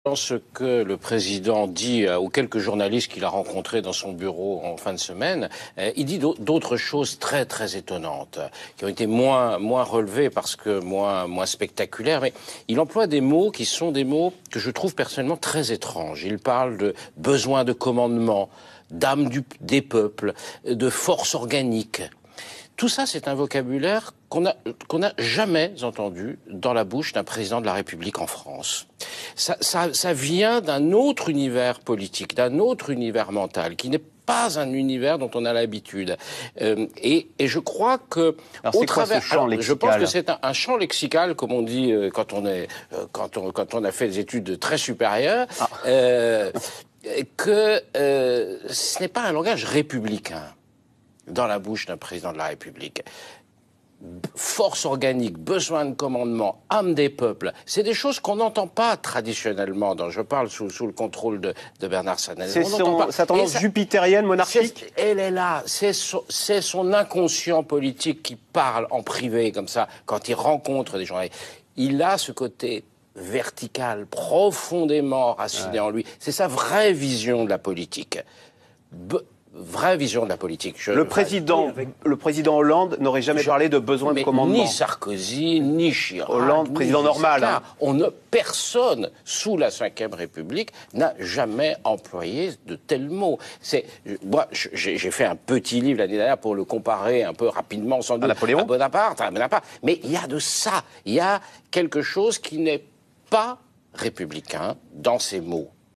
Dans ce que le président dit aux quelques journalistes qu'il a rencontrés dans son bureau en fin de semaine, il dit d'autres choses très très étonnantes, qui ont été moins relevées parce que moins spectaculaires, mais il emploie des mots qui sont des mots que je trouve personnellement très étranges. Il parle de besoin de commandement, d'âme des peuples, de force organique. Tout ça, c'est un vocabulaire qu'on n'a jamais entendu dans la bouche d'un président de la République en France. Ça vient d'un autre univers politique, d'un autre univers mental, qui n'est pas un univers dont on a l'habitude. Et je crois que au travers, je pense que c'est un champ lexical, comme on dit quand on a fait des études très supérieures, que ce n'est pas un langage républicain dans la bouche d'un président de la République. Force organique, besoin de commandement, âme des peuples, c'est des choses qu'on n'entend pas traditionnellement. Je parle sous le contrôle de Bernard Sanel. C'est sa tendance jupitérienne, monarchique. Elle est là, c'est son inconscient politique qui parle en privé comme ça, quand il rencontre des journalistes. Il a ce côté vertical, profondément raciné en lui. C'est sa vraie vision de la politique. Vraie vision de la politique. Le président Hollande n'aurait jamais parlé de besoin de commandement. Ni Sarkozy, ni Chirac. Hollande, président normal. Personne sous la Ve République n'a jamais employé de tels mots. Moi, j'ai fait un petit livre l'année dernière pour le comparer un peu rapidement, sans doute, à Bonaparte. Mais il y a de ça. Il y a quelque chose qui n'est pas républicain dans ces mots.